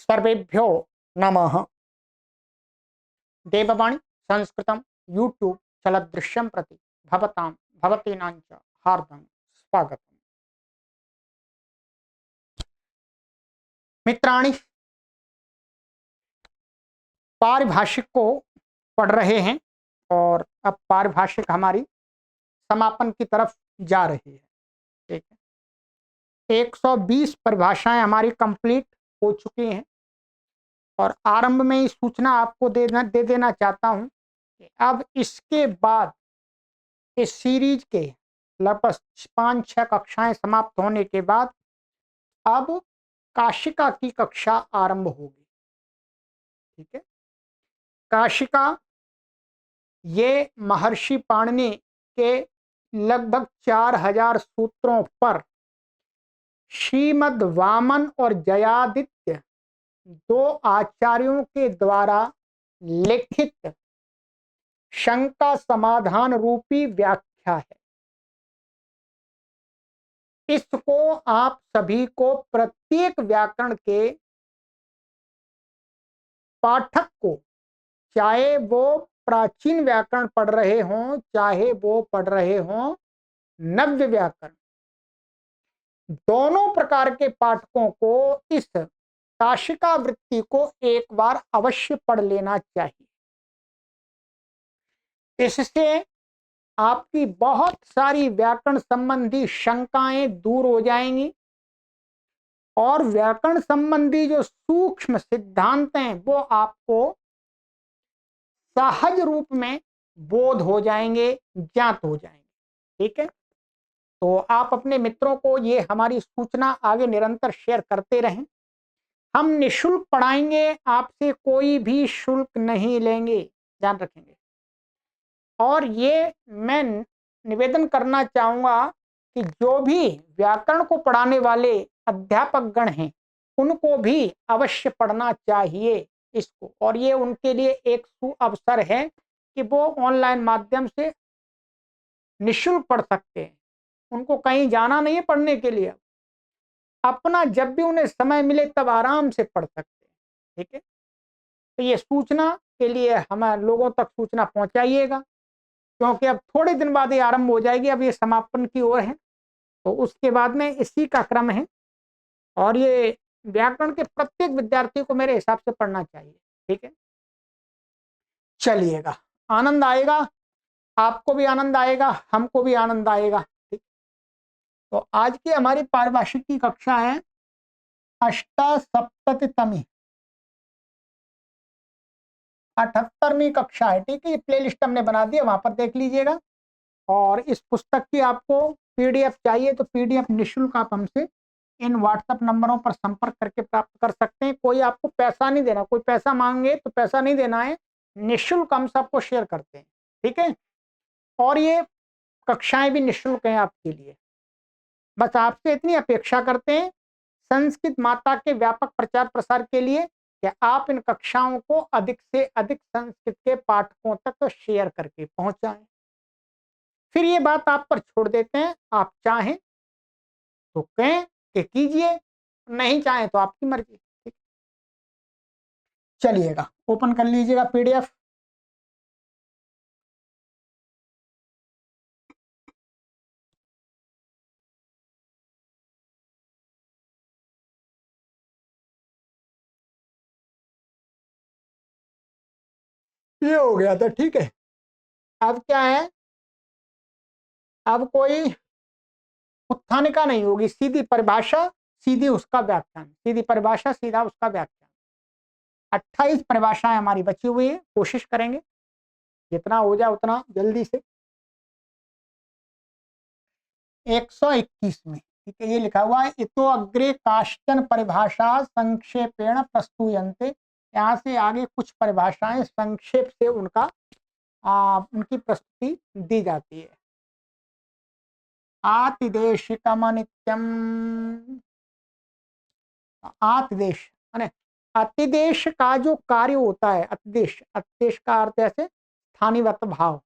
सर्वेभ्यो नमः। देववाणी संस्कृतं यूट्यूब चलदृश्यं प्रति भवतां भवतीनां च हार्दं स्वागतम्। मित्राणि, पारिभाषिक को पढ़ रहे हैं और अब पारिभाषिक हमारी समापन की तरफ जा रही है। ठीक है, 120 परिभाषाएं हमारी कंप्लीट हो चुकी हैं और आरंभ में ही सूचना आपको दे देना चाहता हूं कि अब इसके बाद इस सीरीज के लगभग 5-6 कक्षाएं समाप्त होने के बाद अब काशिका की कक्षा आरंभ होगी। ठीक है, काशिका ये महर्षि पाणिनि के लगभग 4000 सूत्रों पर श्रीमद् वामन और जयादित्य दो आचार्यों के द्वारा लिखित शंका समाधान रूपी व्याख्या है। इसको आप सभी को प्रत्येक व्याकरण के पाठक को, चाहे वो प्राचीन व्याकरण पढ़ रहे हों चाहे वो पढ़ रहे हों नव्य व्याकरण, दोनों प्रकार के पाठकों को इस काशिका वृत्ति को एक बार अवश्य पढ़ लेना चाहिए। इससे आपकी बहुत सारी व्याकरण संबंधी शंकाएं दूर हो जाएंगी और व्याकरण संबंधी जो सूक्ष्म सिद्धांत हैं वो आपको सहज रूप में बोध हो जाएंगे, ज्ञात हो जाएंगे। ठीक है, तो आप अपने मित्रों को ये हमारी सूचना आगे निरंतर शेयर करते रहें। हम निःशुल्क पढ़ाएंगे, आपसे कोई भी शुल्क नहीं लेंगे, ध्यान रखेंगे। और ये मैं निवेदन करना चाहूंगा कि जो भी व्याकरण को पढ़ाने वाले अध्यापक गण हैं उनको भी अवश्य पढ़ना चाहिए इसको, और ये उनके लिए एक सुअवसर है कि वो ऑनलाइन माध्यम से निःशुल्क पढ़ सकते हैं। उनको कहीं जाना नहीं है पढ़ने के लिए, अपना जब भी उन्हें समय मिले तब आराम से पढ़ सकते हैं। ठीक है, तो ये सूचना के लिए हमारे लोगों तक सूचना पहुंचाइएगा, क्योंकि अब थोड़े दिन बाद ये आरंभ हो जाएगी। अब ये समापन की ओर है, तो उसके बाद में इसी का क्रम है और ये व्याकरण के प्रत्येक विद्यार्थी को मेरे हिसाब से पढ़ना चाहिए। ठीक है, चलिएगा, आनंद आएगा, आपको भी आनंद आएगा, हमको भी आनंद आएगा। ठीक, तो आज की हमारी पारिभाषिक की कक्षा है अष्टासप्ततितमी, 78वीं कक्षा है। ठीक है, ये प्लेलिस्ट हमने बना दिया, वहां पर देख लीजिएगा। और इस पुस्तक की आपको पीडीएफ चाहिए तो पीडीएफ निःशुल्क आप हमसे इन व्हाट्सएप नंबरों पर संपर्क करके प्राप्त कर सकते हैं। कोई आपको पैसा नहीं देना, कोई पैसा मांगे तो पैसा नहीं देना है, निःशुल्क हम सबको शेयर करते हैं। ठीक है, और ये कक्षाएं भी निःशुल्क हैं आपके लिए। बस आपसे इतनी अपेक्षा करते हैं संस्कृत माता के व्यापक प्रचार प्रसार के लिए कि आप इन कक्षाओं को अधिक से अधिक संस्कृत के पाठकों तक शेयर करके पहुंचाएं। फिर ये बात आप पर छोड़ देते हैं, आप चाहें तो कहें कि कीजिए, नहीं चाहें तो आपकी मर्जी। ठीक, चलिएगा, ओपन कर लीजिएगा पीडीएफ। ये हो गया था। ठीक है, अब क्या है, अब कोई उत्थानिका नहीं होगी, सीधी परिभाषा सीधी उसका व्याख्यान, सीधी परिभाषा सीधा उसका व्याख्यान। 28 परिभाषाएं हमारी बची हुई है, कोशिश करेंगे जितना हो जाए उतना जल्दी से। 121 में, ठीक है, ये लिखा हुआ है इतो अग्रे काश्चन परिभाषा संक्षेपेण प्रस्तुयन्ते। यहाँ से आगे कुछ परिभाषाएं संक्षेप से उनकी प्रस्तुति दी जाती है। आतिदेशिकम नित्यम, आतिदेश माने अतिदेश का जो कार्य होता है, अतिदेश, अतिदेश का अर्थ ऐसे स्थानीवत भाव,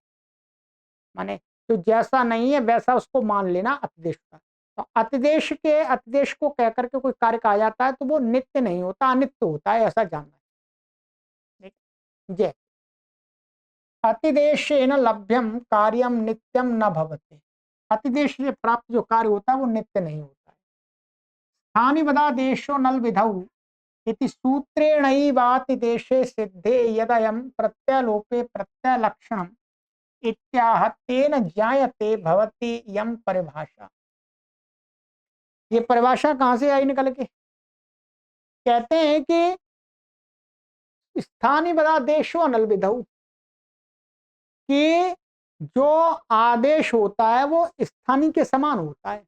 माने तो जैसा नहीं है वैसा उसको मान लेना अतिदेश का। तो अतिदेश को कह करके कोई कार्य कहा जाता है तो वो नित्य नहीं होता, अनित्य होता है, ऐसा जानना है। जय अतिदेशेन लभ्यम कार्यम नित्यम न भवति। अतिदेश से प्राप्त जो कार्य होता है वो नित्य नहीं होता है। स्थानिवदादेशो नल विधौ इति सूत्रेणैवातिदेशे सिद्धे यदयं प्रत्यलोपे प्रत्यलक्षणम् इत्याह तेन ज्ञायते भवति यम परिभाषा। ये परिभाषा कहां से आई निकल के? कहते हैं कि स्थानिवदादेशो नल विधौ, कि जो आदेश होता है वो स्थानीय के समान होता है,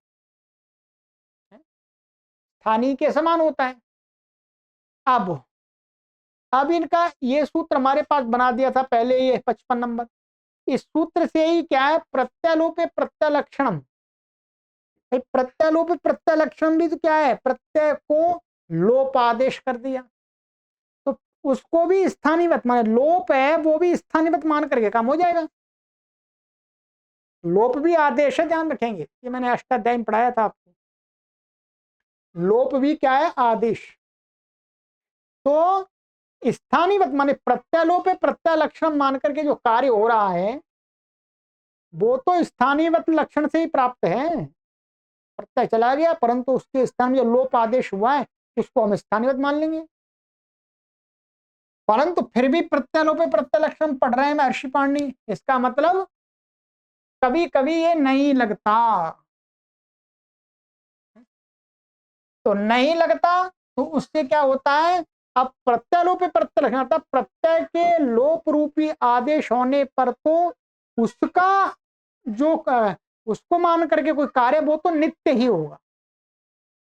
स्थानीय के समान होता है। अब इनका ये सूत्र हमारे पास बना दिया था पहले, ये 55 नंबर। इस सूत्र से ही क्या है, प्रत्यलोपे प्रत्यलक्षणम। प्रत्यलोपे प्रत्यलक्षणम भी तो क्या है, प्रत्यय को लोप आदेश कर दिया, तो उसको भी स्थानीयवत माने, लोप है वो भी स्थानीयवत मान करके काम हो जाएगा। लोप भी आदेश है, ध्यान रखेंगे, ये मैंने अष्टाध्याय में पढ़ाया था आपको। लोप भी क्या है, आदेश। तो स्थानीयवत माने प्रत्यलोप प्रत्यलक्षण मान करके जो कार्य हो रहा है वो तो स्थानीयवत लक्षण से ही प्राप्त है। प्रत्यय चला गया परंतु उसके स्थान में जो लोप आदेश हुआ है उसको हम स्थानीयवत मान लेंगे। परंतु फिर भी प्रत्यलोप प्रत्यलक्षण पढ़ रहे हैं महर्षि पाणिनि, इसका मतलब कभी कभी ये नहीं लगता। तो नहीं लगता तो उससे क्या होता है, अब प्रत्यलोप प्रत्यलक्षण अर्थात प्रत्यय के लोप रूपी आदेश होने पर तो उसका जो उसको मान करके कोई कार्य वो तो नित्य ही होगा।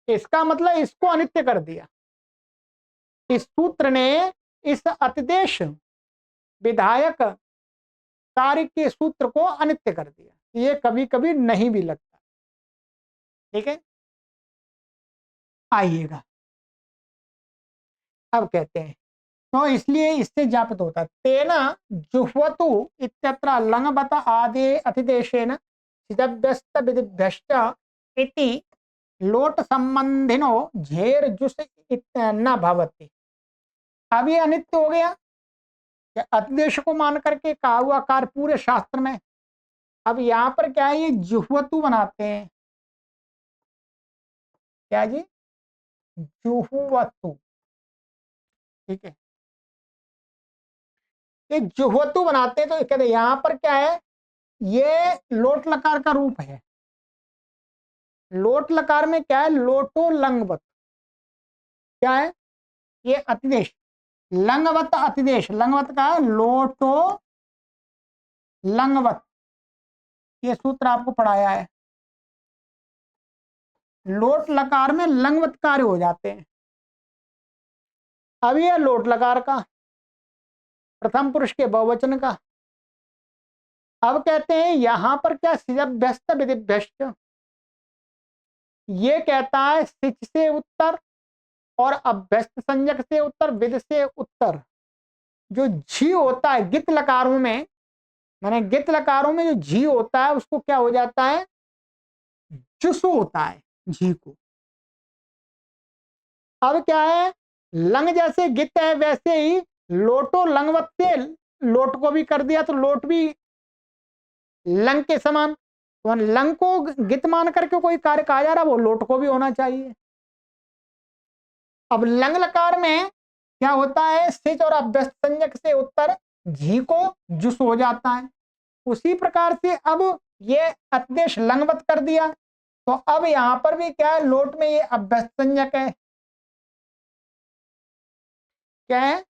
इसका मतलब इसको अनित्य कर दिया। इस सूत्र ने इस अतिदेश विधायक कार्य के सूत्र को अनित्य कर दिया। ये कभी कभी नहीं भी लगता। ठीक है, आइएगा अब कहते हैं, तो इसलिए इससे ज्ञापित होता है तेना जुह्वतु इत्यत्र लंगबत आदे अतिदेशेन सिद्धभ्यस्त विधिभ्यश्च इति लोट संबंधिनो झेर जुस न भवति। अब ये अनित्य हो गया, अतिदेश को मान करके कहा हुआ कार्य पूरे शास्त्र में। अब यहां पर क्या है, ये जुह्वतु बनाते हैं, क्या जी, जुह्वतु। ठीक है, ये जुह्वतु बनाते हैं, तो कहते यहां पर क्या है, ये लोट लकार का रूप है। लोट लकार में क्या है, लोटो लंगवत, क्या है ये अतिदेश, लंगवत अतिदेश, लंगवत का है लोटो लंगवत, ये सूत्र आपको पढ़ाया है। लोट लकार में लंगवत कार्य हो जाते हैं। अब ये लोट लकार का प्रथम पुरुष के बहुवचन का। अब कहते हैं यहां पर क्या, सिजभ्यस्त विधिभ्यश्च, ये कहता है सिच से उत्तर और अभ्यस्त संज्ञक से उत्तर, विध से उत्तर। जो झी होता है गित लकारों में, माने गित लकारों में जो झी होता है उसको क्या हो जाता है, जुस होता है झी को। अब क्या है, लंग जैसे गित है वैसे ही लोटो लंगवत से लोट को भी कर दिया, तो लोट भी लंग के समान। तो लंग को गित मान करके कोई कार्य कहा जा रहा, वो लोट को भी होना चाहिए। अब लंग लकार में क्या होता है, सिच और अभ्यस्त संज्ञक से उत्तर झी को जुस हो जाता है। उसी प्रकार से अब ये अतिदेश लंगवत कर दिया, तो अब यहां पर भी क्या है, लोट में ये अभ्यस्त संज्ञक है, क्या है,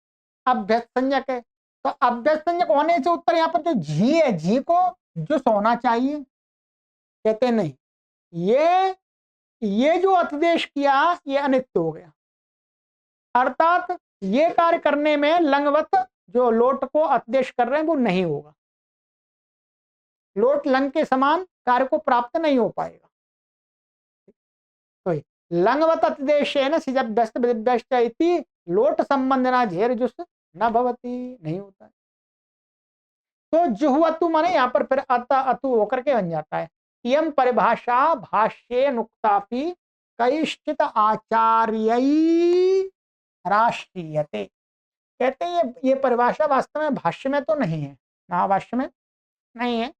अभ्यस्त संज्ञक है। तो अभ्यस्त संज्ञक होने से उत्तर यहाँ पर जो झी है, झी को जुस होना चाहिए। कहते नहीं, ये जो अतिदेश किया ये अनित्य हो गया, अर्थात ये कार्य करने में लंगवत जो लोट को अतिदेश कर रहे हैं वो नहीं होगा। लोट लंग के समान कार्य को प्राप्त नहीं हो पाएगा। तो लंगवत अतिदेशेन सिजभ्यस्त विधिभ्यश्च इति लोट संबंधना झेर जुस न भवति, नहीं होता है। तो जुह्वतु माने यहां पर फिर अत अतु होकर के बन जाता है। इयं परिभाषा भाष्ये नुक्तापि कैश्चित आचार्यैः राष्ट्रीयते। कहते हैं ये परिभाषा वास्तव में भाष्य में तो नहीं है, महाभाष्य में नहीं है,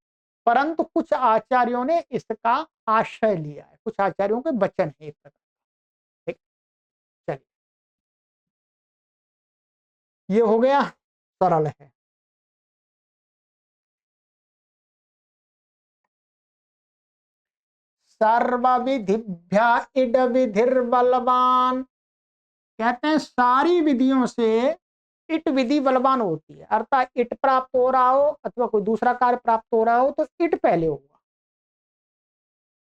परंतु कुछ आचार्यों ने इसका आश्रय लिया है, कुछ आचार्यों के वचन है एक प्रकार। ठीक, चलिए ये हो गया, सरल है। सर्वविधिभ्या इड विधिर्बलवान। कहते हैं सारी विधियों से इट विधि बलवान होती है, अर्थात इट प्राप्त हो रहा हो अथवा कोई दूसरा कार्य प्राप्त हो रहा हो तो इट पहले होगा।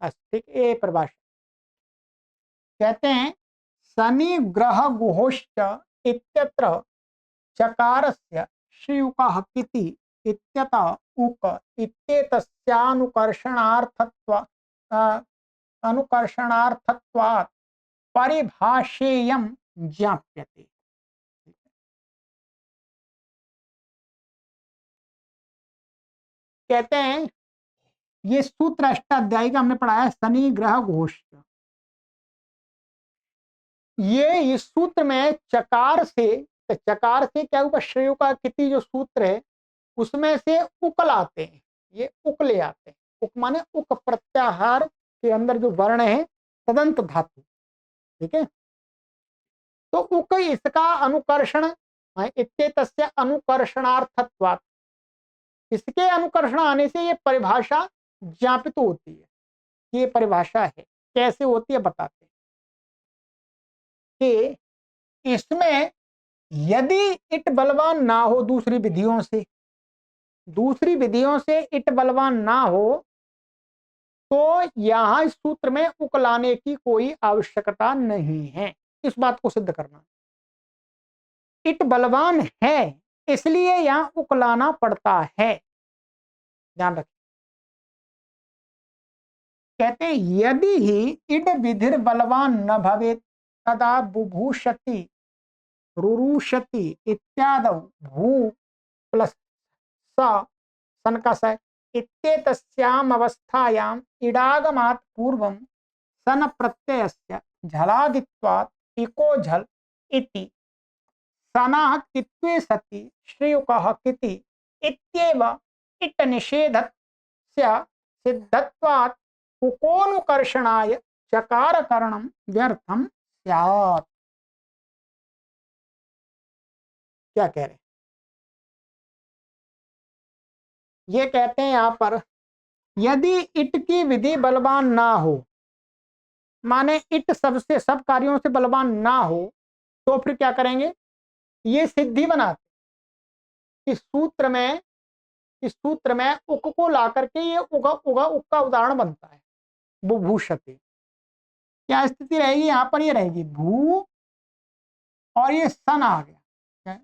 ठीक, ये परिभाषा। कहते हैं शनि ग्रह गुहोश्च इत्यत्र चकारस्य श्रीयुकः किति इत्यतः उक इत्येतस्यानुकर्षणार्थत्व अनुकर्षणार्थत्वात् परिभाषेयं ज्ञाप्यते। कहते हैं ये सूत्र अष्टाध्यायी का हमने पढ़ाया, शनि ग्रह घोष। ये इस सूत्र में चकार से क्या हुआ, श्रेय का किति जो सूत्र है उसमें से उकल आते हैं, ये उकले आते हैं। उक माने उक प्रत्याहार के अंदर जो वर्ण है तदंत धातु। ठीक है, तो उक इसका अनुकर्षण इत्येतस्य अनुकर्षणार्थत्वात्, इसके अनुकर्षण आने से ये परिभाषा ज्ञापित होती है। ये परिभाषा है, कैसे होती है बताते हैं कि इसमें यदि इट बलवान ना हो दूसरी विधियों से इट बलवान ना हो तो यहां इस सूत्र में उकलाने की कोई आवश्यकता नहीं है। इस बात को सिद्ध करना, इट बलवान है इसलिए यहां उकलाना पड़ता है, ध्यान रखें। कहते हैं यदि ही इड विधिर बलवान न भवेत तदा बुभूषति रुरुषति इत्यादौ भू प्लस सन का स इत्येतस्याम अवस्थायाम इडागमात् पूर्वं सन प्रत्ययस्य झलादित्वात् इको झल इति सनः कित्वे सति श्रेयुकः किति इत्येव इट निषेधस्य सिद्धत्वात् उकोनुकर्षणाय चकारकरणं व्यर्थम स्यात्। क्या कह रहे हैं ये, कहते हैं यहां पर यदि इट की विधि बलवान ना हो, माने इट सबसे सब कार्यों से बलवान ना हो, तो फिर क्या करेंगे, ये सिद्धि बनाते इस सूत्र में उक को ला करके ये उगा उक का उदाहरण बनता है। बुभूषति क्या स्थिति रहेगी यहां पर, ये रहेगी भू और ये सन आ गया,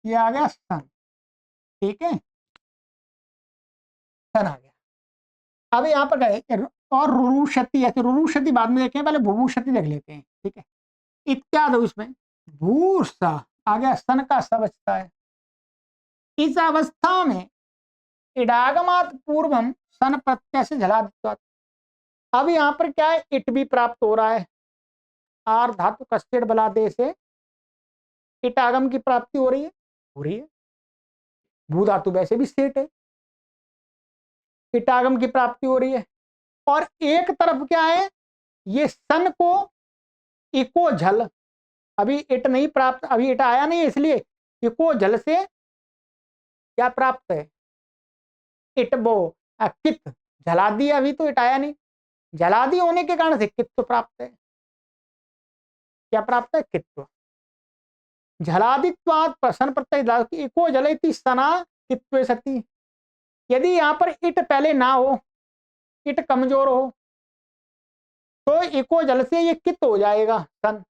ये आ गया सन। ठीक है, सन आ गया। अब यहाँ पर गए और रुरुषति, ऐसे रुरुषति बाद में देखें, पहले भूभूषति देख लेते हैं। ठीक है, इत्यादि इसमें भूसा आ गया, सन का स बचता है। इस अवस्था में इडागमात पूर्वम सन प्रत्यय से झलादित्वात्, अब यहाँ पर क्या है, इट भी प्राप्त हो रहा है, आर धातु कस्टेड बलादे से इटागम की प्राप्ति हो रही है, भू धातु वैसे भी सेठ है, इटागम की प्राप्ति हो रही है। और एक तरफ क्या है, ये सन को इको झल, अभी इट नहीं प्राप्त, अभी इट आया नहीं, इसलिए इको झल से क्या प्राप्त है, इट वो कित झला दी, अभी तो इट आया नहीं, झला दी होने के कारण से कित्व प्राप्त है। क्या प्राप्त है, कित्व। झलादित्वात् प्रसन प्रत्यय इको जलती सना कित्वे सती। यदि यहाँ पर इट पहले ना हो, इट कमजोर हो, तो इको जल से ये कित हो जाएगा सन।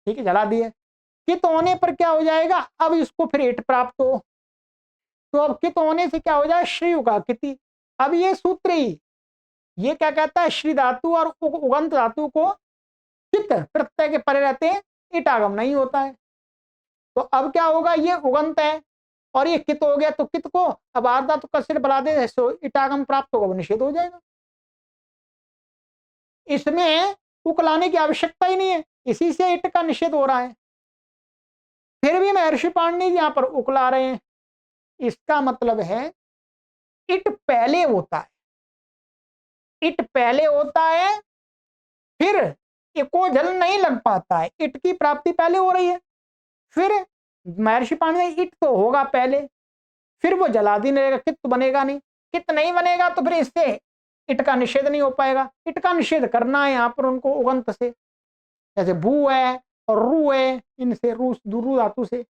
ठीक है, जला दिए, कित होने पर क्या हो जाएगा, अब इसको फिर इट प्राप्त हो, तो अब कित होने से क्या हो जाए, श्री उगा किति। अब ये सूत्र ही ये क्या कहता है, श्री धातु और उगंत धातु को कित प्रत्यय के परे रहते हैं, इट आगम नहीं होता है। तो अब क्या होगा, ये उगंत है और ये कित हो गया तो कित को अब आर्धा तो कसिर बला दे सो इटागम प्राप्त होगा, वो निषेध हो जाएगा। इसमें उकलाने की आवश्यकता ही नहीं है, इसी से इट का निषेध हो रहा है। फिर भी महर्षि पाणिनि यहां पर उकला रहे हैं, इसका मतलब है इट पहले होता है, इट पहले होता है, फिर इको जल नहीं लग पाता है, इट की प्राप्ति पहले हो रही है। फिर महर्षि पाणिनि इट तो होगा पहले, फिर वो जलादि नहीं रहेगा, कित तो बनेगा नहीं, कित नहीं बनेगा तो फिर इससे इट का निषेध नहीं हो पाएगा। इट का निषेध करना है यहां पर उनको उगंत से, जैसे भू है और रू है, इनसे रू रू धातु से,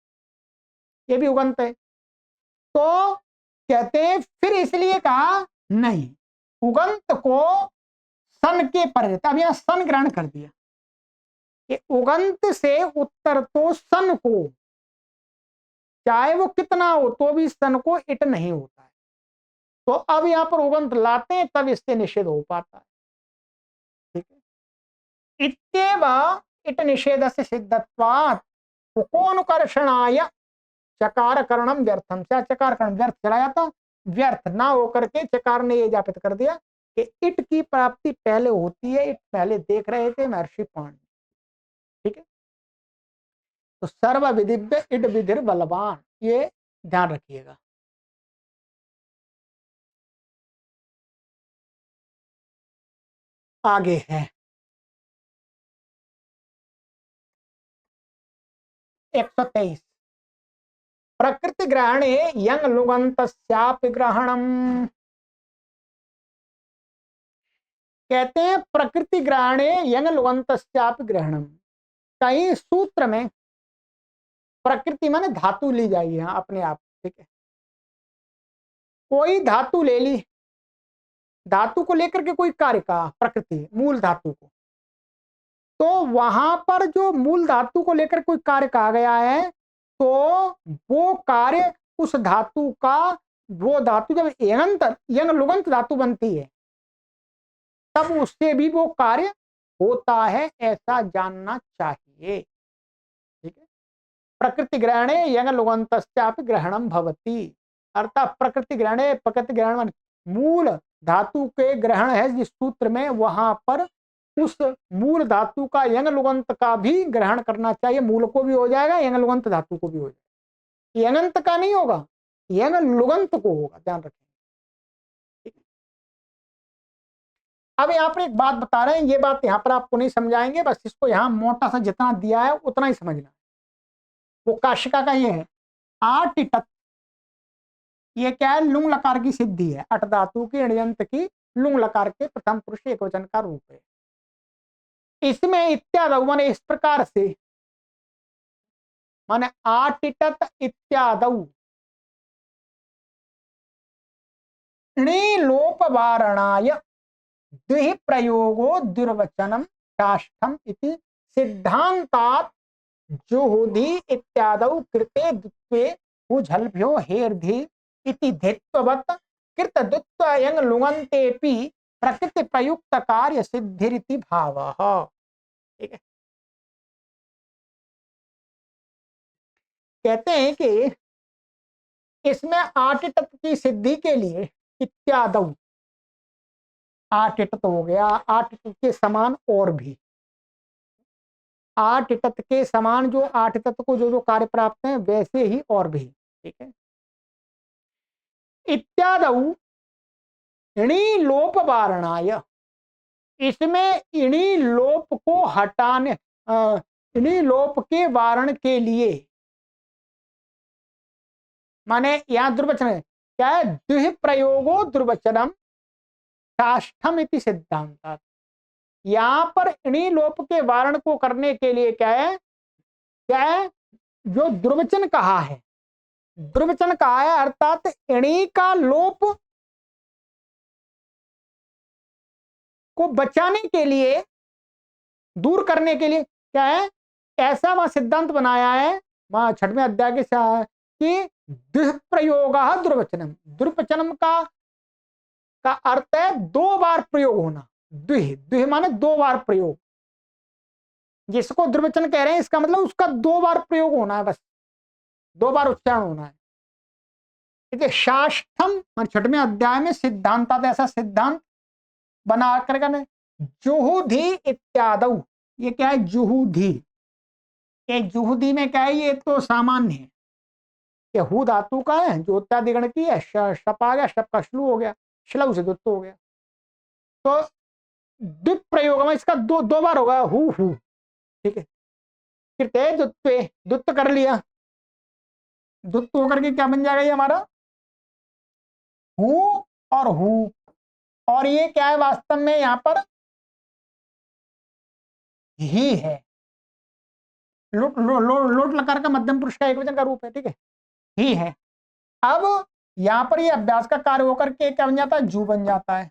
ये भी उगंत है। तो कहते हैं फिर इसलिए कहा नहीं, उगंत को सन के पर, अब यहां सन ग्रहण कर दिया कि उगंत से उत्तर तो सन को, चाहे वो कितना हो तो भी सन को इट नहीं होता है। तो अब यहां पर उगंत लाते हैं तब इससे निषेध हो पाता है। ठीक है, इत्येव इट निषेध से सिद्धत्वात् उकोनुकर्षणाय चकार करणम व्यर्थम, क्या चकार करण व्यर्थ चलाया था, व्यर्थ ना होकर के चकार ने ये जापित कर दिया कि इट की प्राप्ति पहले होती है, इट पहले देख रहे थे महर्षि पाणिनि। ठीक है, तो सर्व विदिव्य इट विधिर बलवान, ये ध्यान रखिएगा। आगे है 123, प्रकृति ग्रहणे यंग लुगंतस्यापि ग्रहणम। कहते हैं प्रकृति ग्रहणे यंग लुगंतस्यापि ग्रहणम, कई सूत्र में प्रकृति माने धातु ली जाएगी यहाँ अपने आप। ठीक है, कोई धातु ले ली, धातु को लेकर के कोई कार्य का, प्रकृति मूल धातु को, तो वहां पर जो मूल धातु को लेकर कोई कार्य कहा गया है, तो वो कार्य उस धातु का, वो धातु जब यंग यंग लुगंत धातु बनती है तब उससे भी वो कार्य होता है, ऐसा जानना चाहिए। ठीक है, प्रकृति ग्रहणे यंग लुगंतस्यापि ग्रहणम भवति, अर्थात प्रकृति ग्रहणे, प्रकृति ग्रहण मूल धातु के ग्रहण है जिस सूत्र में, वहां पर उस मूल धातु का यंग लुगंत का भी ग्रहण करना चाहिए, मूल को भी हो जाएगा, यंग लुगंत धातु को भी हो जाएगा, यंगंत का नहीं होगा, यंग लुगंत को होगा, ध्यान रखें। अब यहाँ पर एक बात बता रहे हैं, ये बात यहाँ पर आपको नहीं समझाएंगे, बस इसको यहाँ मोटा सा जितना दिया है उतना ही समझना। वो काशिका का ये है आट इटत, ये क्या है, लुंग लकार की सिद्धि है, अट धातु की अण्यंत की लुंग लकार के प्रथम पुरुष एक वचन का रूप है। इसमें इत्यादि माने इस प्रकार से, माने आटिटत इत्यादौ लोप वारणाय द्वि प्रयोगो दुर्वचनम काष्ठम इति सिद्धांतात् जुहुधि इत्यादौ कृते द्वित्वे हुझल्भ्यो हेर्धि इति धित्ववत् कृत द्वित्वयंग लुगंतेपि प्रकृति प्रयुक्त कार्य सिद्धिरिति भावः। ठीक है, कहते हैं कि इसमें आटिटत की सिद्धि के लिए इत्यादौ, आटिटत हो गया, आटिटत के समान और भी, आटिटत के समान जो आटिटत को जो जो कार्य प्राप्त हैं वैसे ही और भी। ठीक है, इत्यादौ इणी लोप वारणाय, इसमें इणी लोप को हटाने, इणी लोप के वारण के लिए, माने यहां दुर्वचन है, क्या है, द्वि प्रयोगो दुर्वचनम काष्ठम इति सिद्धांत, यहां पर इणी लोप के वारण को करने के लिए क्या है, क्या है, जो दुर्वचन कहा है, दुर्वचन कहा है, अर्थात इणी का लोप को बचाने के लिए, दूर करने के लिए क्या है, ऐसा वहां सिद्धांत बनाया है वहां 6वें अध्याय के कि दुष्प्रयोग दुर्वचनम, दुर्वचनम का अर्थ है दो बार प्रयोग होना, द्वि द्वि माने दो बार प्रयोग, जिसको दुर्वचन कह रहे हैं इसका मतलब उसका दो बार प्रयोग होना है, बस दो बार उच्चारण होना है। देखिए शाष्टम 6वें अध्याय में सिद्धांत आता है, ऐसा सिद्धांत बना कर जुहुधि इत्यादि। ये क्या है जुहुधि? ये जुहुधि में क्या है, ये तो सामान्य है, ये हु धातु का है जो इत्यादि गण की है, शप आ गया, शप का श्लू हो गया, श्लव से दुत्त हो गया, तो द्वित प्रयोग में इसका दो बार होगा हु हु। ठीक है, फिर ते दुत्ते दुत्त कर लिया, दुत्त होकर के क्या बन जाएगा ये हमारा हु और हु। और ये क्या है वास्तव में यहां पर ही है, लोट लकार का मध्यम पुरुष का एकवचन का रूप है। ठीक है, ही है। अब यहां पर ये अभ्यास का कार्य होकर के क्या बन जाता है, जू बन जाता है,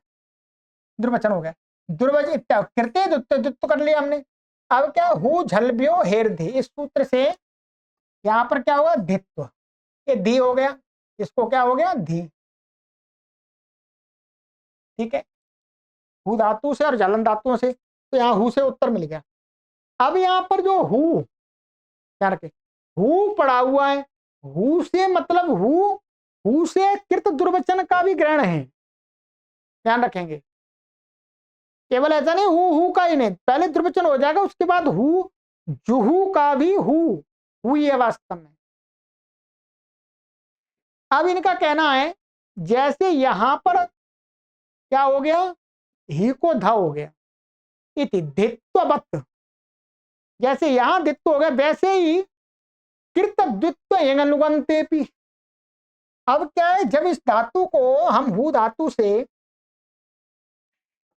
दुर्वचन हो गया। दुर्वचन कृत्य दुत्त कर लिया हमने। अब क्या हु झलभ्यो हेरधि, इस सूत्र से यहां पर क्या हुआ धित्व, ये धी हो गया, इसको क्या हो गया धी। ठीक है, हु धातु से और जलन धातुओं से, तो यहाँ हु से उत्तर मिल गया। अब यहाँ पर जो हु क्या रखे, हु पड़ा हुआ है, हु से मतलब हु से कृत दुर्वचन का भी ग्रहण है, ध्यान रखेंगे। केवल ऐसा नहीं हु का ही नहीं, पहले दुर्वचन हो जाएगा उसके बाद हु, जुहू का भी हु ही है वास्तव में। अब इनका कहना है जैसे यहां पर क्या हो गया, ही को धा हो गया, इति धित्ववत्, जैसे यहां धित्व हो गया वैसे ही कृत द्वित्व यंगनुगंते भी। अब क्या है, जब इस धातु को हम हु धातु से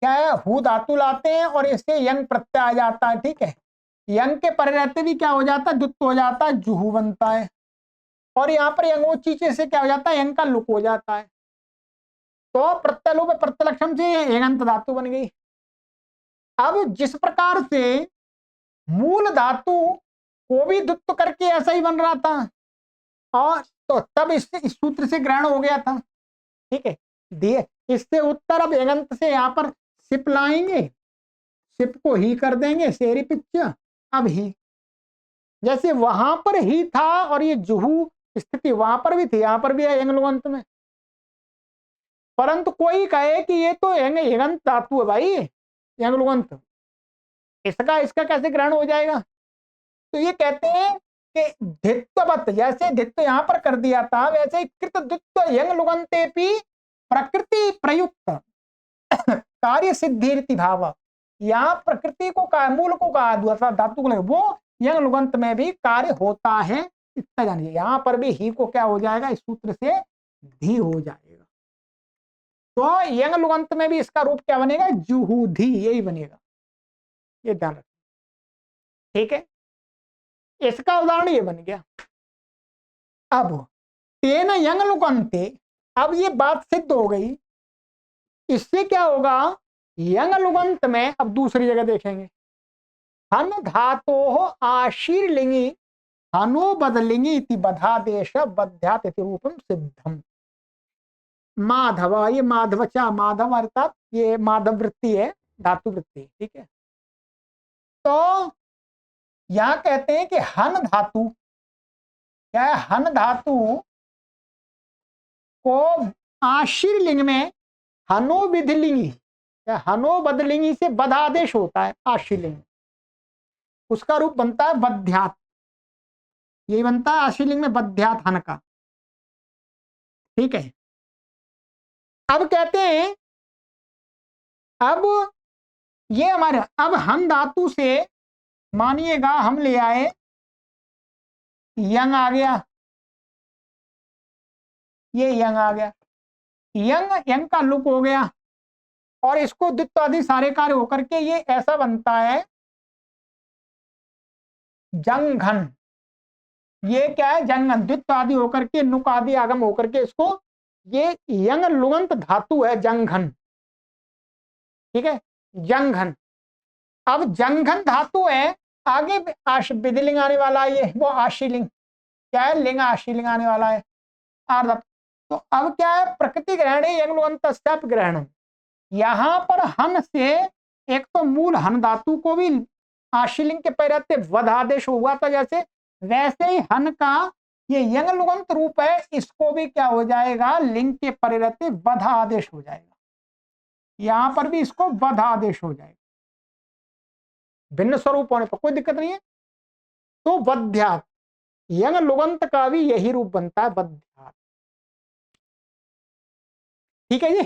क्या है हु धातु लाते हैं और इससे यंग प्रत्यय आ जाता है। ठीक है, यंग के पर रहते भी क्या हो जाता है द्वित्व हो जाता है, जुहू बनता है। और यहाँ पर यंगोचीचे से क्या हो जाता है, यंग का लुक हो जाता है, तो प्रत्यलोप प्रत्यलक्षण से यंगंत धातु बन गई। अब जिस प्रकार से मूल धातु को भी द्वित्व करके ऐसा ही बन रहा था, और तो तब इस सूत्र से ग्रहण हो गया था। ठीक है, दिए इससे उत्तर अब यंगंत से यहाँ पर सिप लाएंगे, सिप को ही कर देंगे, शेरी पिच अब ही, जैसे वहां पर ही था और ये जुहू स्थिति वहां पर भी थी, यहां पर भी है यंगलुगंत में। परंतु कोई कहे कि ये तो यंगंत धातु है भाई, यंगलुगंत, इसका इसका कैसे ग्रहण हो जाएगा? तो ये कहते हैं कि धित्ववत्, जैसे धित्व यहां पर कर दिया था वैसे ही कृत द्वित्व यंगलुगंते भी प्रकृति प्रयुक्त कार्य सिद्धि भाव, यहाँ प्रकृति को मूल को कहा धातु को वो यंग लुगंत में भी कार्य होता है, इतना जानिए। यहाँ पर भी ही को क्या हो जाएगा, इस सूत्र से धी हो जाएगा, तो यंग लुगंत में भी इसका रूप क्या बनेगा, जुहूधी, यही बनेगा, ये ध्यान रखिए। ठीक है, इसका उदाहरण ये बन गया। अब तेन यंग लुगंते, अब ये बात सिद्ध हो गई, इससे क्या होगा, यंग लुगंत में अब दूसरी जगह देखेंगे, हन धातो आशीर्लिंगी हनो बदलिंगी इति बधादेश बध्यात इति रूपम सिद्धम। माधव, ये माधवचा, माधव अर्थात ये माधव वृत्ति है, धातु वृत्ति। ठीक है, तो यहां कहते हैं कि हन धातु क्या है, हन धातु को आशीर्लिंग में हनो विधिलिंगी, हनो बदलिंगी से बधादेश होता है आशीर्लिंग, उसका रूप बनता है बध्यात, यही बनता है आशीर्लिंग में बध्यात हन का। ठीक है, अब कहते हैं अब ये हमारे, अब हम धातु से मानिएगा हम ले आए यंग आ गया, ये यंग आ गया, यंग यंग का लुक हो गया, और इसको द्वित्व आदि सारे कार्य होकर के ये ऐसा बनता है जंघन, ये क्या है जंगन, द्वित्व आदि होकर के नुक आदि आगम होकर के इसको, ये यंग लुगंत धातु है जंघन। ठीक है, जंघन, अब जंघन धातु है, आगे विधिलिंग आने वाला है, ये वो आशीलिंग, क्या है लिंग आशीलिंग आने वाला है आर्ध। तो अब क्या है प्रकृति ग्रहण है यंग लुगंत ग्रहण, यहां पर हन से एक तो मूल हन धातु को भी आशीलिंग के पैरते वध आदेश हुआ था जैसे, वैसे ही हन का ये यंग लुगंत रूप है, इसको भी क्या हो जाएगा, लिंग के परे रहते वध आदेश हो जाएगा। यहां पर भी इसको वध आदेश हो जाएगा, भिन्न स्वरूप होने पर कोई दिक्कत नहीं है। तो वध्यात, यंग लुगंत का भी यही रूप बनता है, वध्यात। ठीक है जी,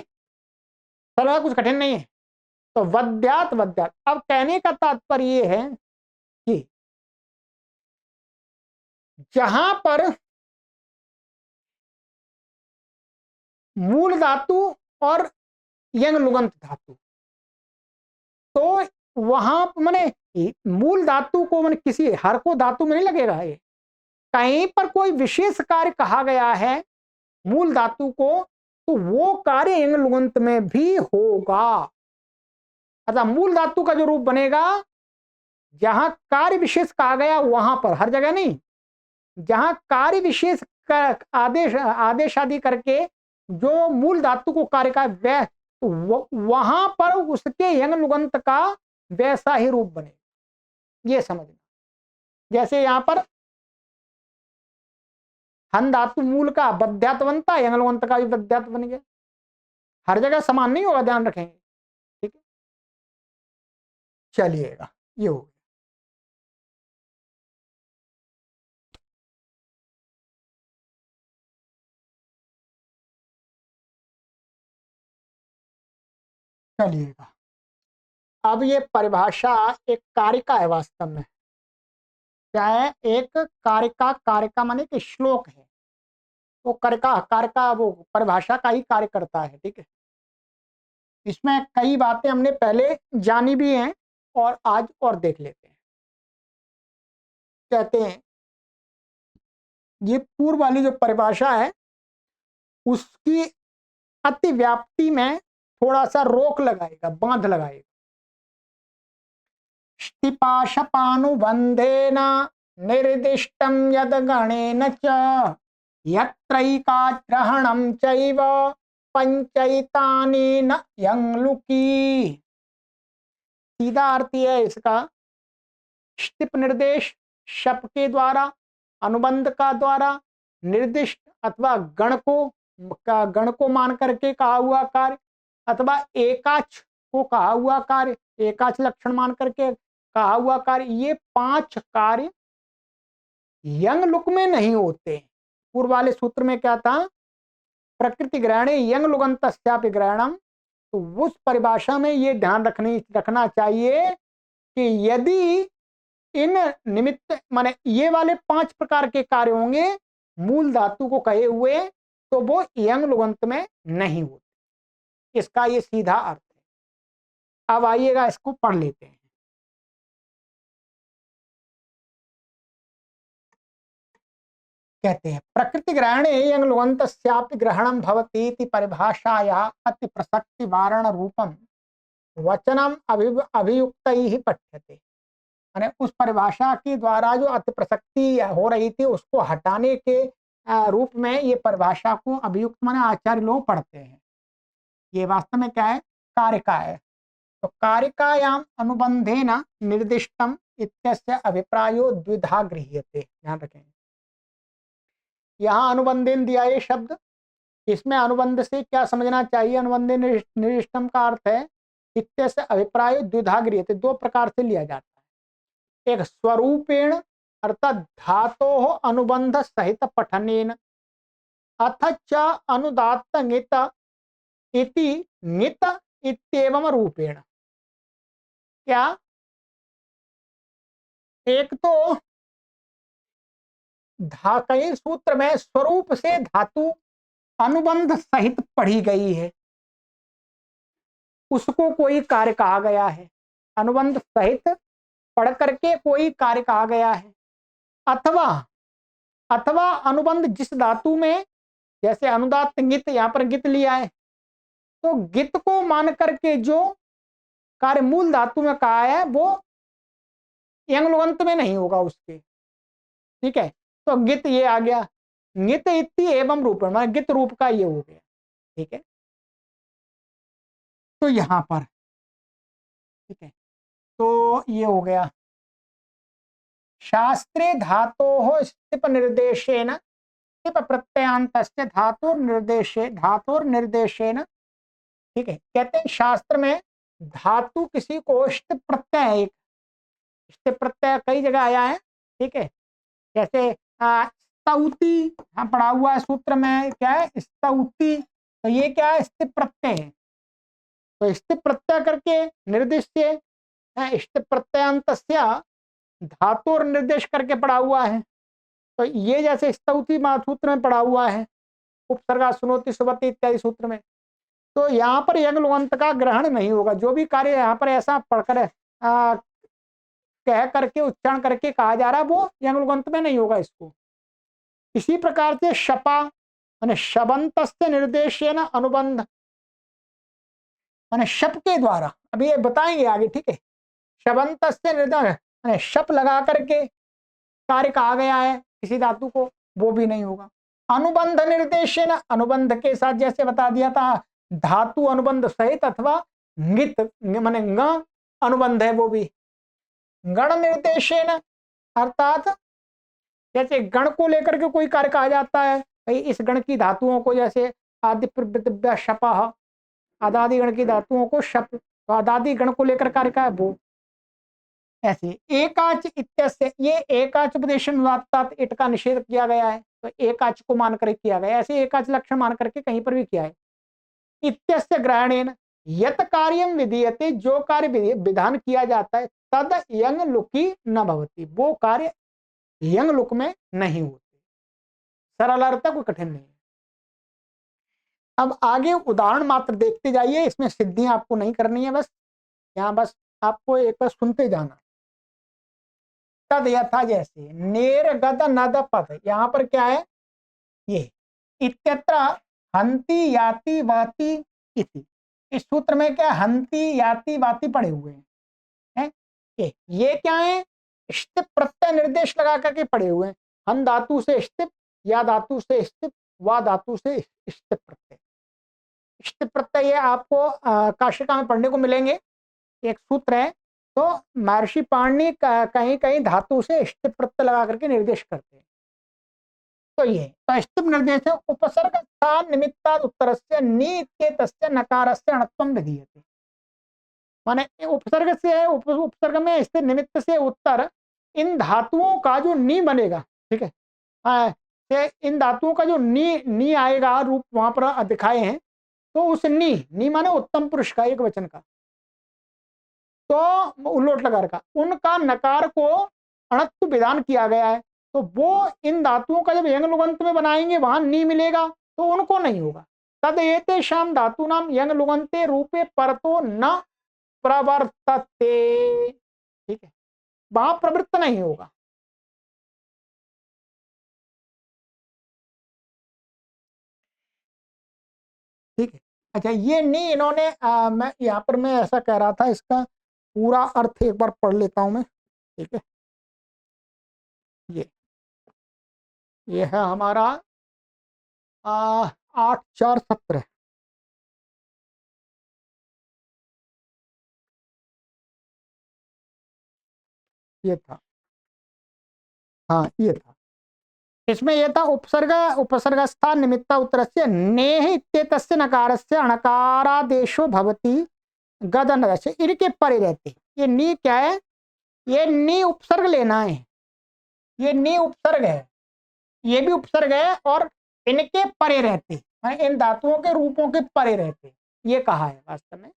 चलो कुछ कठिन नहीं है। तो वध्यात वध्यात। अब कहने का तात्पर्य यह है कि जहां पर मूल धातु और यंग लुगंत धातु, तो वहां माने मूल धातु को माने किसी हर को धातु में नहीं लगेगा। ये कहीं पर कोई विशेष कार्य कहा गया है मूल धातु को, तो वो कार्य यंग लुगंत में भी होगा। अतः मूल धातु का जो रूप बनेगा, जहां कार्य विशेष कहा गया वहां पर, हर जगह नहीं, जहां कार्य विशेष आदेश आदेश आदि करके जो मूल धातु को कार्य का वह, वहां पर उसके यंग लुगंत का वैसा ही रूप बनेगा। ये समझना, जैसे यहां पर हन धातु मूल का बध्यात बनता है, यंग लुगंत का भी बध्यात बन गया। हर जगह समान नहीं होगा, ध्यान रखेंगे। ठीक है, चलिएगा, ये हो गया। चलिएगा, अब ये परिभाषा एक कारिका है वास्तव में। क्या है, एक कारिका, कारिका माने कि श्लोक है, वो कारिका, कारिका वो परिभाषा का ही कार्य करता है। ठीक है, इसमें कई बातें हमने पहले जानी भी हैं और आज और देख लेते हैं। कहते हैं ये पूर्व वाली जो परिभाषा है उसकी अतिव्याप्ति में थोड़ा सा रोक लगाएगा, बांध लगाएगा। स्टिपाशपानुबंधेन निर्दिष्टं यद गणेन च यत्रैकाग्रहणं चैव पंचैतानि न यंगलुकी। सीधा अर्थ है इसका, स्टिप निर्देश शप के द्वारा, अनुबंध का द्वारा, निर्दिष्ट अथवा गण को मान करके कहा हुआ कार्य, अथवा एकाच को कहा हुआ कार्य, एकाच लक्षण मान करके कहा हुआ कार्य, ये 5 कार्य यंग लुक में नहीं होते। पूर्व वाले सूत्र में क्या था, प्रकृति ग्रहणे यंग लुगंतस्यापि ग्रहणम। तो उस परिभाषा में ये ध्यान रखना चाहिए कि यदि इन निमित्त माने ये वाले 5 प्रकार के कार्य होंगे मूल धातु को कहे हुए, तो वो यंग लुगंत में नहीं होते। इसका ये सीधा अर्थ है। अब आइएगा, इसको पढ़ लेते हैं। कहते हैं प्रकृति ग्रहणे यंग लुगंतस्यापि ग्रहणम भवति इति परिभाषाया अति प्रसक्ति वारण रूपम वचनम अभियुक्त ही पठ्यते। माने उस परिभाषा के द्वारा जो अति प्रसक्ति हो रही थी उसको हटाने के रूप में ये परिभाषा को अभियुक्त माने आचार्य लोग पढ़ते हैं। ये वास्तव में क्या है, कारिका है। तो कारिकायाम अनुबंधेन निर्दिष्टम इत्यस्य अभिप्रायो द्विधा गृह्यते। ध्यान रखें, यहाँ अनुबंधेन दिया ये शब्द, इसमें अनुबंध से क्या समझना चाहिए, अनुबंधेन निर्दिष्टम का अर्थ है इत्यस्य अभिप्रायो द्विधा गृह्यते, 2 प्रकार से लिया जाता है। एक स्वरूपेण अर्थात धातो अनुबंध सहित पठनेन, अथ च अनुदात्त ङित इति ङित इत्येवं रूपेण। क्या, एक तो कई सूत्र में स्वरूप से धातु अनुबंध सहित पढ़ी गई है, उसको कोई कार्य कहा गया है। अनुबंध सहित पढ़ करके कोई कार्य कहा गया है। अथवा अथवा अनुबंध जिस धातु में, जैसे अनुदात्त ङित, यहां पर गित लिया है, तो गित को मान करके जो कार्य मूल धातु में कहा है वो यंग लुगंत में नहीं होगा उसके। ठीक है, तो गित ये आ गया, ङित इति एवं रूप, मतलब गित रूप का ये हो गया। ठीक है, तो यहां पर ठीक है, तो ये हो गया। शास्त्रे धातो स्थिप निर्देशेन स्थिप प्रत्ययांतस्य धातुर निर्देशेन, ठीक है। कहते हैं शास्त्र में धातु किसी को स्थिप प्रत्यय है, एक स्थिप प्रत्यय कई जगह आया है, ठीक है। जैसे स्तौति, हाँ पढ़ा हुआ है सूत्र में, क्या है स्तौति, तो ये क्या है स्थिप प्रत्यय है। तो स्थिप प्रत्यय करके निर्दिष्ट स्थिप प्रत्ययांतस्य धातु और निर्देश करके पढ़ा हुआ है। तो ये जैसे स्तौति सूत्र में पढ़ा हुआ है, उपसर्गा सुनोति सुबति इत्यादि सूत्र में। तो यहाँ पर यंग लुगंत का ग्रहण नहीं होगा। जो भी कार्य यहाँ पर ऐसा पढ़कर कह करके उच्चारण करके कहा जा रहा है वो यंग लुगंत में नहीं होगा इसको। इसी प्रकार से शपा माने शबंतस्य निर्देशेन अनुबंध, माने शप के द्वारा, अभी ये बताएंगे आगे, ठीक है। शबंतस्य निर्देश माने शप लगा करके कार्य कहा गया है किसी धातु को, वो भी नहीं होगा। अनुबंध निर्देशेन, अनुबंध के साथ जैसे बता दिया था धातु अनुबंध सहित अथवा ङित माने ङ अनुबंध है वो भी। गण निर्देशेन अर्थात जैसे गण को लेकर के कोई कार्य कहा जाता है, भाई इस गण की धातुओं को, जैसे आदि प्रवृत्तिभ्यः शपः, आदादि गण की धातुओं को शप, तो आदादि गण को लेकर कार्य का है वो। ऐसे एकाच इत्यस्य, ये एकाच उपदेशन इट का निषेध किया गया है, तो एकाच को मान कर किया गया, ऐसे एकाच लक्षण मान करके कहीं पर भी किया है। इत्यस्य ग्रहणेन यत कार्यम विधीयते, जो कार्य विधान किया जाता है तद यंग लुकी न भवति, वो कार्य यंग लुक में नहीं होते। सरल अर्थ कोई कठिन नहीं है। अब आगे उदाहरण मात्र देखते जाइए, इसमें सिद्धियां आपको नहीं करनी है, बस यहाँ बस आपको एक बार सुनते जाना। तद यथा, जैसे नेर गद नद पद, यहाँ पर क्या है ये इत्यत्र हंति याति वाति इति, इस सूत्र में क्या हंति याति वाति पड़े हुए हैं, ये क्या है स्थिप प्रत्यय निर्देश लगा करके पड़े हुए हैं। हन धातु से स्थिप, या धातु से स्थिप, वा धातु से स्थिप प्रत्यय। स्थिप प्रत्यय ये आपको काशिका में पढ़ने को मिलेंगे, एक सूत्र है। तो महर्षि पाणिनि कहीं कहीं धातु से स्थिप प्रत्यय लगा करके निर्देश करते हैं। तो ये तो स्थिप निर्देश है उपसर्ग स्थान निमित्ताद उत्तरस्य नीत्येतस्य नकारस्य अणत्वं विधीयते, माने उपसर्ग से है, उपसर्ग में स्थित निमित्त से उत्तर, इन धातुओं का जो नी बनेगा, ठीक है, इन धातुओं का जो नी आएगा, रूप वहां पर दिखाए हैं, तो उस नी माने उत्तम पुरुष का एक वचन का, तो उल्लोट लकार का, उनका नकार को अणत्व विधान किया गया है। तो वो इन धातुओं का जब यंग लुगंत में बनाएंगे वहां नी मिलेगा, तो उनको नहीं होगा। तद एतेषां धातूनां यंग लुगंते रूपे परतो न प्रवर्तते, ठीक है, वहां प्रवृत्त नहीं होगा। ठीक है, अच्छा ये नहीं इन्होंने मैं यहाँ पर मैं ऐसा कह रहा था, इसका पूरा अर्थ एक बार पढ़ लेता हूं मैं, ठीक है। ये है हमारा 8-4-17, ये था, हाँ ये था। इसमें यह था उपसर्ग उपसर्गस्थान निमित्ता उत्तरस्य नेह इत्येतस्य नकारस्य अणकारादेशो भवति गदनस्य, इनके परे रहते। ये नी क्या है, ये नी उपसर्ग लेना है, ये नी उपसर्ग है, ये भी उपसर्ग है, और इनके परे रहते, इन धातुओं के रूपों के परे रहते, ये कहा है वास्तव में।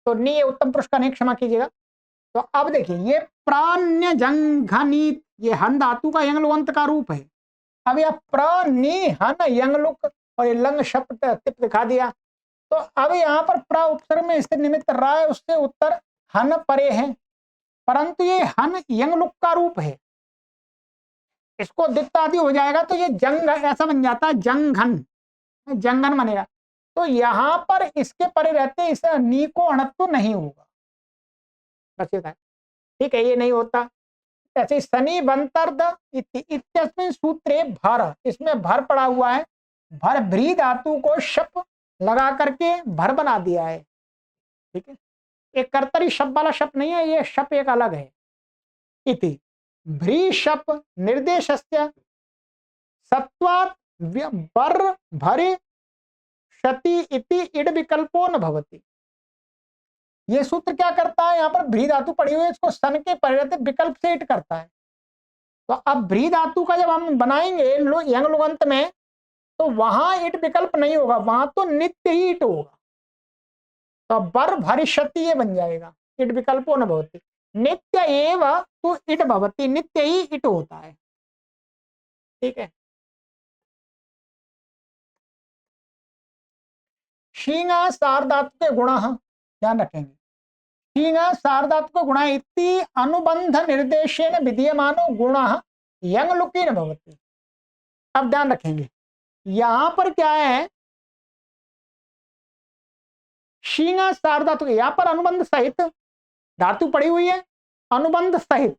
तो नी उत्तम पुरुष का नहीं, क्षमा कीजिएगा। तो अब देखिए ये प्राण्य जंघनीत, ये हन धातु का यंग लुगंत का रूप है। अब यह प्र नी हन यंग लुक और ये लंग शब्द तिप दिखा दिया। तो अब यहाँ पर प्र उपसर्ग में स्थित निमित्त राय, उससे उत्तर हन परे है, परंतु ये हन यंग लुक का रूप है, इसको दिक्कत आदि हो जाएगा तो ये जंग ऐसा बन जाता है, जंघन, जंगन बनेगा। तो यहाँ पर इसके परे रहते इस नी को अणत्व नहीं होगा, ठीक है, ये नहीं होता। ऐसे शनि बंतर्द इत्यस्मिन् सूत्रे भर, इसमें भर पड़ा हुआ है, भर भ्री धातु को शप लगा करके भर बना दिया है, ठीक है। एक कर्तरी शप वाला शप नहीं है, ये शप एक अलग है। इति भ्री शप निर्देशस्य सत्वात् बर भरे क्षति इति इड विकल्पो न भवति। ये सूत्र क्या करता है, यहाँ पर भ्री धातु पड़ी हुई है, इसको सन के परिवर्तित विकल्प से इट करता है। तो अब भ्री धातु का जब हम बनाएंगे यंग लुगंत में, तो वहां इट विकल्प नहीं होगा, वहां तो नित्य ही इट होगा। तो बर भरिष्यति ये बन जाएगा, इट विकल्पो न भवति। नित्य एव तो इट भवति, नित्य ही इट होता है। ठीक है। शींगा सार्धात्मक गुण, ध्यान रखेंगे, शींगा सार्धात्मक गुण इति अनुबंध निर्देशेन विधीयमानो गुण यंग लुकी न भवति। अब ध्यान रखेंगे, यहां पर क्या है, शींगा सार्धात्मक, यहां पर अनुबंध सहित धातु पड़ी हुई है, अनुबंध सहित,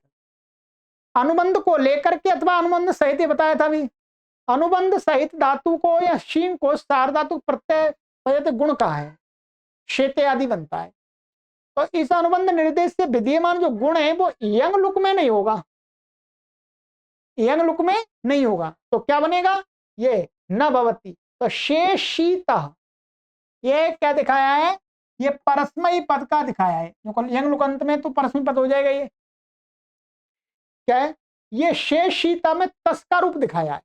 अनुबंध को लेकर के अथवा अनुबंध सहित ही बताया था अभी। अनुबंध सहित धातु को या शींग को सार्वधातुक प्रत्यय गुण कहा है, शेते आदि बनता है। तो इस अनुबंध निर्देश से विधीयमान जो गुण है वो यंग लुक में नहीं होगा, यंग लुक में नहीं होगा। तो क्या बनेगा, ये न भवति। तो शेषितः, ये क्या दिखाया है, ये परस्मयी पद का दिखाया है, यंग लुकंत में तो परस्मयी पद हो जाएगा। ये क्या है, ये शेषिता में तस का रूप दिखाया है।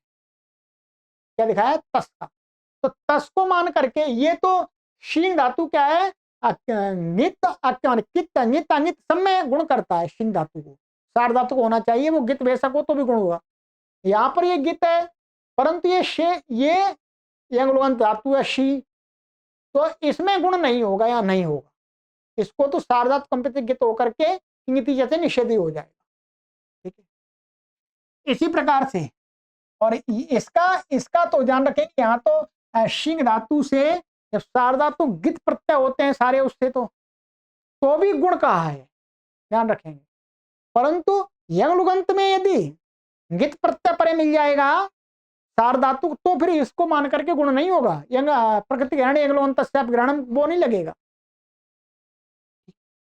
क्या दिखाया है, तस का। तो तस को मान करके ये तो शींग धातु क्या है, नित कित नित अनित सब में गुण करता है शींग धातु को, सार धातु को होना चाहिए, वो गित बेशक हो तो भी गुण होगा। यहाँ पर ये गित है, परंतु ये यंग लुगंत धातु है शी, तो इसमें गुण नहीं होगा या नहीं होगा, इसको तो सार्वधातु कंपित गित होकर के इंगिति जैसे निषेधी हो जाएगा। ठीक है, इसी प्रकार से, और इसका तो ध्यान रखेंगे, यहाँ तो शींग धातु से जब सार्वधातु गित प्रत्यय होते हैं सारे उससे तो भी गुण कहा है, ध्यान रखेंगे। परंतु यंग लुगंत में यदि गित प्रत्यय परे मिल जाएगा सार्वधातु, तो फिर इसको मान करके गुण नहीं होगा, यंग प्रकृति ग्रहण यंग लुगंत ग्रहण वो नहीं लगेगा।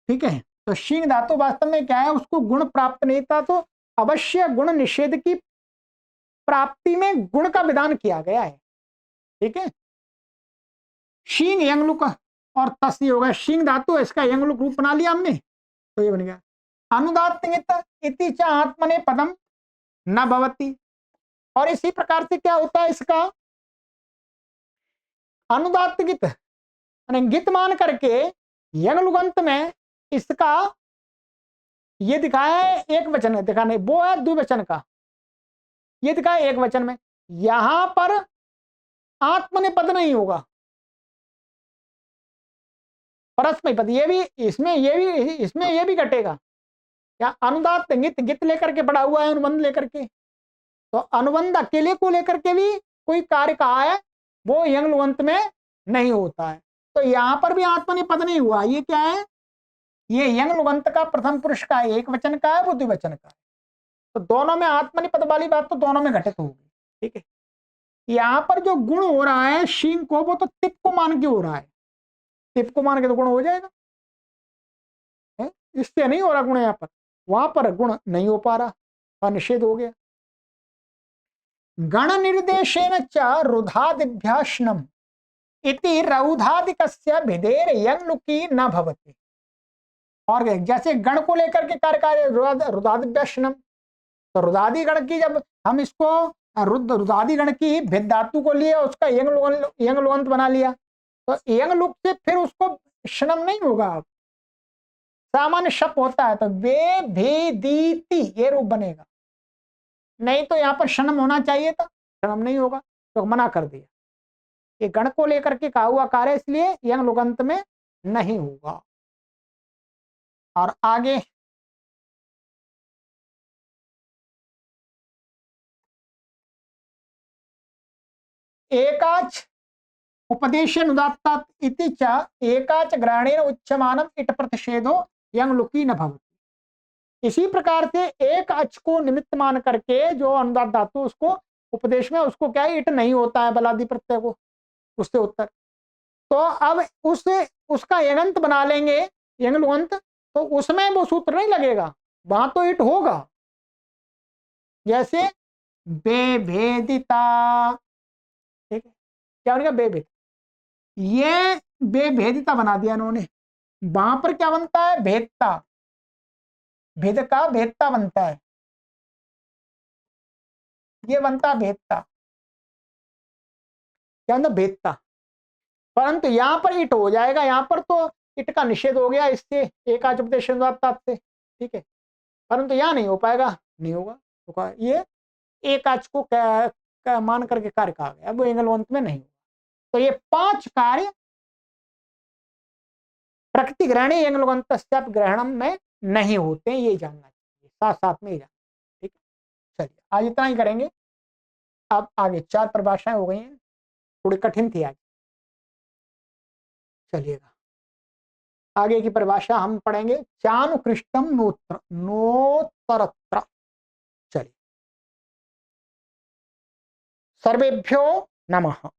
ठीक है, तो शींग धातु वास्तव में क्या है, उसको गुण प्राप्त नहीं था, तो अवश्य गुण निषेध की प्राप्ति में गुण का विधान किया गया है। ठीक है, शींग यंग लुक और तस ये होगा, शींग धातु इसका यंग लुक रूप बना लिया हमने, तो ये बन गया अनुदात्त इति च आत्मने पदम न भवति। और इसी प्रकार से क्या होता है, इसका अनुदात्त गित गित मान करके यंग लुगंत में इसका ये दिखाया है एक वचन है, दिखाने वो है द्विवचन का, ये दिखाया एक वचन में, यहां पर आत्मने पद नहीं होगा, परस्मय पद, ये भी इसमें ये भी घटेगा। क्या अनुदात्त गित, गित लेकर के पड़ा हुआ है अनुबंध लेकर के, तो अनुबंध अकेले को लेकर के भी कोई कार्य कहा है, वो यंग लुगंत में नहीं होता है। तो यहां पर भी आत्मने पद नहीं हुआ, ये क्या है, ये यंग लुगंत का प्रथम पुरुष का है, एक वचन का है, वो द्विवचन का है। तो दोनों में आत्मनि पद वाली बात तो दोनों में घटित होगी। ठीक है, यहाँ पर जो गुण हो रहा है शींग को, वो तो तिप को मान के हो रहा है, तिप को मान के तो गुण हो जाएगा, इससे नहीं हो रहा गुण, यहाँ पर वहां पर गुण नहीं हो पा रहा, और निषेध हो गया। गण निर्देशेन च रुधादिभ्याश्नम इति रौधादिकस्य भिदेर यंग लुकी न भवति। और जैसे गण को लेकर के कार्य रुदादिभ्याश्नम, तो रुदादि गण की जब हम इसको रुदादि गण की भेद धातु को लिए उसका यंग लुगंत बना लिया, तो यंग लुक से फिर उसको शनम नहीं होगा, सामान्य शप होता है, तो वे भेदीति ये रूप बनेगा, नहीं तो यहाँ पर शनम होना चाहिए था, शनम नहीं होगा, तो मना कर दिया। ये गण को लेकर के कहा हुआ कार्य, इसलिए यंग लुगंत में नहीं होगा। और आगे एकाच उपदेशन उदात्तात इति च एकाच ग्रहणेन उच्यमानम इट प्रतिषेधो यंग लुकी न भवति। इसी प्रकार से एक अच को निमित्त मान करके जो अनुदात धातु उसको उपदेश में उसको क्या है, इट नहीं होता है बलादि प्रत्यय को, उससे उत्तर। तो अब उसका यंगंत बना लेंगे यंग लुगंत, तो उसमें वो सूत्र नहीं लगेगा, वहां तो इट होगा। जैसे बेभेदिता। ठीक है, क्या बनेगा? बेभेद। ये बेभेदिता बना दिया इन्होंने। वहां पर क्या बनता है? भेदता। भेद का भेदता बनता है, ये बनता है भेदता। क्या बनता? भेदता। परंतु यहां पर इट हो जाएगा, यहां पर तो इट का निषेध हो गया इससे, एकाच उपदेश से। ठीक है, परंतु यहां नहीं हो पाएगा, नहीं होगा। तो ये एकाच को मान करके कार्य कहा गया, वो एंगलवंत में नहीं होगा। तो ये 5 कार्य प्रकृति ग्रहण एंगलवंत ग्रहणम में नहीं होते, ये जानना चाहिए, साथ साथ में ही जानना। ठीक है, चलिए आज इतना ही करेंगे। अब आगे 4 परिभाषाएं हो गई हैं, थोड़ी कठिन थी आज। चलिएगा, आगे की परिभाषा हम पढ़ेंगे, चानुकृष्टम नोत्र नोत्तरत्र। चलिए, सर्वेभ्यो नमः।